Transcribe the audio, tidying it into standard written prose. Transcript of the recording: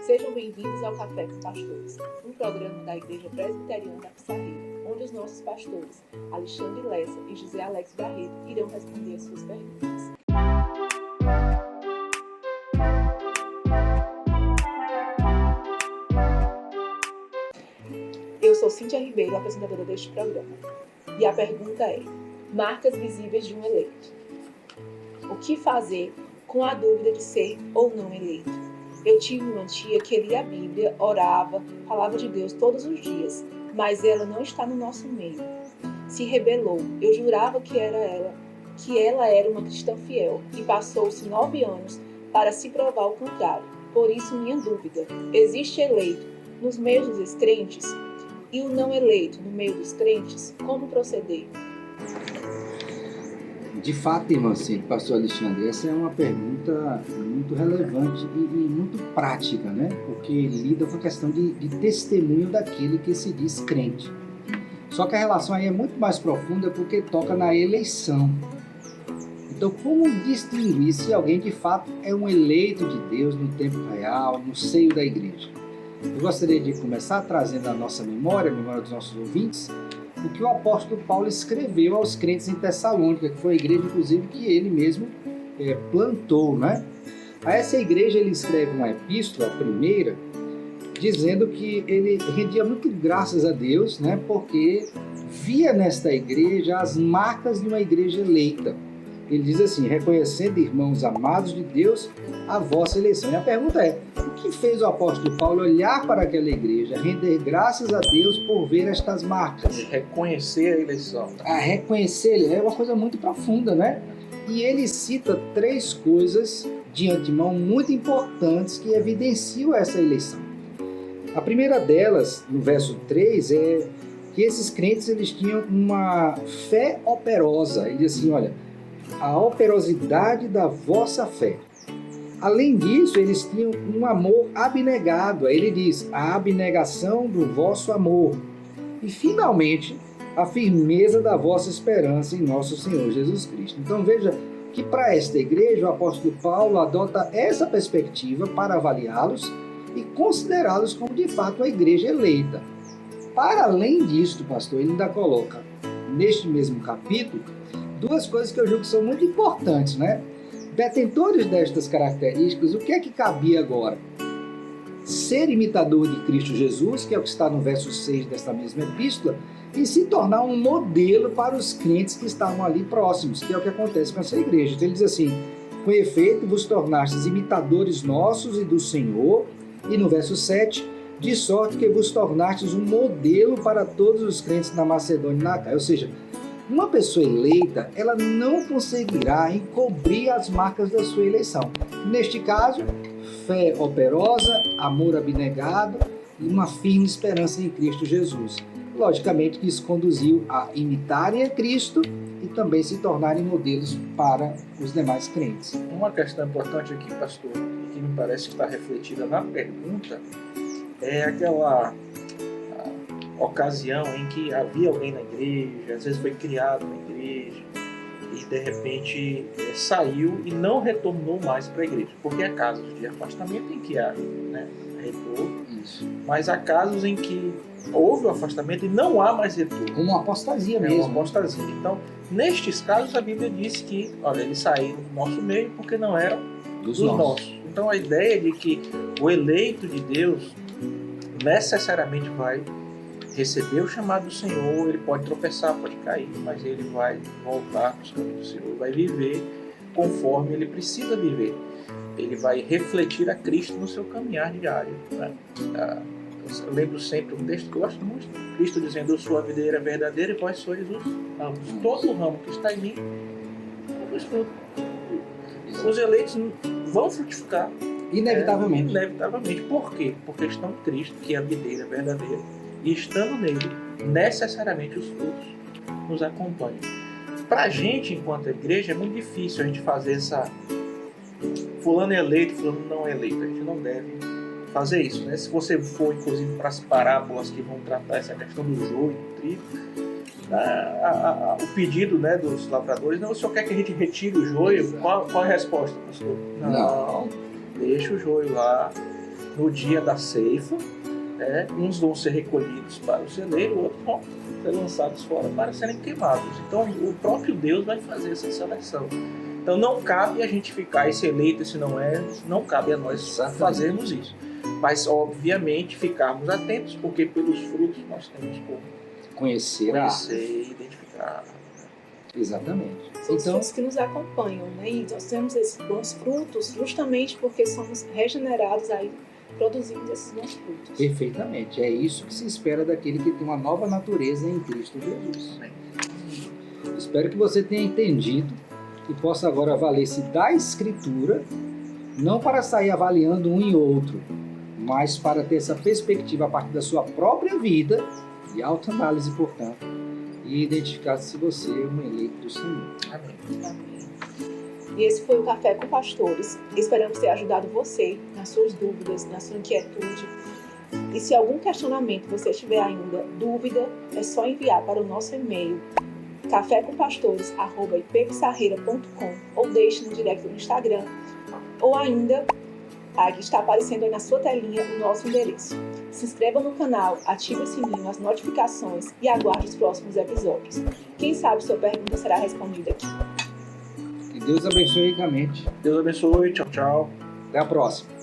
Sejam bem-vindos ao Café com Pastores, um programa da Igreja Presbiteriana da Pissarreira, onde os nossos pastores, Alexandre Lessa e José Alex Barreto, irão responder as suas perguntas. Eu sou Cíntia Ribeiro, apresentadora deste programa, e a pergunta é: marcas visíveis de um eleito. O que fazer com a dúvida de ser ou não eleito? Eu tive uma tia que lia a Bíblia, orava, falava de Deus todos os dias, mas ela não está no nosso meio. Se rebelou. Eu jurava que ela era uma cristã fiel, e passou-se 9 anos para se provar o contrário. Por isso, minha dúvida: existe eleito nos meios dos descrentes? E o não eleito no meio dos crentes? Como proceder? De fato, irmã pastor Alexandre, essa é uma pergunta muito relevante e muito prática, né? Porque lida com a questão de testemunho daquele que se diz crente. Só que a relação aí é muito mais profunda porque toca na eleição. Então, como distinguir se alguém de fato é um eleito de Deus no tempo real, no seio da igreja? Eu gostaria de começar trazendo à nossa memória, a memória dos nossos ouvintes, o que o apóstolo Paulo escreveu aos crentes em Tessalônica, que foi a igreja, inclusive, que ele mesmo plantou, né? A essa igreja ele escreve uma epístola, a primeira, dizendo que ele rendia muito graças a Deus, né? Porque via nesta igreja as marcas de uma igreja eleita. Ele diz assim: reconhecendo, irmãos amados de Deus, a vossa eleição. E a pergunta é: o que fez o apóstolo Paulo olhar para aquela igreja, render graças a Deus por ver estas marcas? Reconhecer a eleição. Reconhecer é uma coisa muito profunda, né? E ele cita 3 coisas de antemão muito importantes que evidenciam essa eleição. A primeira delas, no verso 3, é que esses crentes eles tinham uma fé operosa. Ele diz assim: olha, a operosidade da vossa fé. Além disso, eles tinham um amor abnegado. Aí ele diz: a abnegação do vosso amor. E, finalmente, a firmeza da vossa esperança em nosso Senhor Jesus Cristo. Então, veja que para esta igreja, o apóstolo Paulo adota essa perspectiva para avaliá-los e considerá-los como, de fato, a igreja eleita. Para além disto, pastor, ele ainda coloca, neste mesmo capítulo, 2 coisas que eu julgo que são muito importantes, né? Detentores destas características, o que é que cabia agora? Ser imitador de Cristo Jesus, que é o que está no verso 6 desta mesma epístola, e se tornar um modelo para os crentes que estavam ali próximos, que é o que acontece com essa igreja. Então ele diz assim: com efeito vos tornastes imitadores nossos e do Senhor, e no verso 7, de sorte que vos tornastes um modelo para todos os crentes na Macedônia e na Acaia. Ou seja, uma pessoa eleita, ela não conseguirá encobrir as marcas da sua eleição. Neste caso, fé operosa, amor abnegado e uma firme esperança em Cristo Jesus. Logicamente que isso conduziu a imitarem a Cristo e também se tornarem modelos para os demais crentes. Uma questão importante aqui, pastor, e que me parece que está refletida na pergunta, é aquela ocasião em que havia alguém na igreja, às vezes foi criado na igreja e de repente saiu e não retornou mais para a igreja, porque há casos de afastamento em que há, né, retorno. Isso. Mas há casos em que houve o afastamento e não há mais retorno. Uma apostasia mesmo. Uma apostasia. Então, nestes casos, a Bíblia diz que, olha, eles saíram do nosso meio porque não eram dos nossos. Então, a ideia de que o eleito de Deus necessariamente vai receber o chamado do Senhor, ele pode tropeçar, pode cair, mas ele vai voltar para os caminhos do Senhor, vai viver conforme ele precisa viver. Ele vai refletir a Cristo no seu caminhar diário, né? Eu lembro sempre um texto que eu gosto muito, Cristo dizendo: eu sou a videira verdadeira e vós sois os ramos. Todo ramo que está em mim, eu fruto. Os eleitos vão frutificar. Inevitavelmente. Inevitavelmente. Por quê? Porque estão em Cristo, que é a videira verdadeira, e estando nele, necessariamente os frutos nos acompanham. Para a gente, enquanto igreja, é muito difícil a gente fazer essa fulano é eleito, fulano não é eleito. A gente não deve fazer isso, né? Se você for, inclusive, para as parábolas que vão tratar essa questão do joio e do trigo, o pedido, né, dos lavradores: não, o senhor quer que a gente retire o joio? Qual é a resposta, pastor? Não, deixa o joio lá, no dia da ceifa, uns vão ser recolhidos para o celeiro, outros vão ser lançados fora para serem queimados. Então o próprio Deus vai fazer essa seleção. Então não cabe a gente ficar esse eleito, esse não cabe a nós fazermos isso. Mas obviamente ficarmos atentos, porque pelos frutos nós temos como Conhecer e identificar. Exatamente. São os frutos que nos acompanham, né? E nós temos esses bons frutos justamente porque somos regenerados aí, produzindo esses bons frutos. Perfeitamente. É isso que se espera daquele que tem uma nova natureza em Cristo Jesus. Espero que você tenha entendido e possa agora valer-se da Escritura, não para sair avaliando um e outro, mas para ter essa perspectiva a partir da sua própria vida, de autoanálise, portanto, e identificar se você é um eleito do Senhor. Amém. Amém. E esse foi o Café com Pastores. Esperamos ter ajudado você nas suas dúvidas, na sua inquietude. E se algum questionamento você tiver ainda dúvida, é só enviar para o nosso e-mail cafécompastores@ipexarreira.com ou deixe no direct do Instagram, ou ainda aqui está aparecendo aí na sua telinha o nosso endereço. Se inscreva no canal, ative o sininho, as notificações e aguarde os próximos episódios. Quem sabe sua pergunta será respondida aqui. Que Deus abençoe ricamente. Deus abençoe. Tchau, tchau. Até a próxima.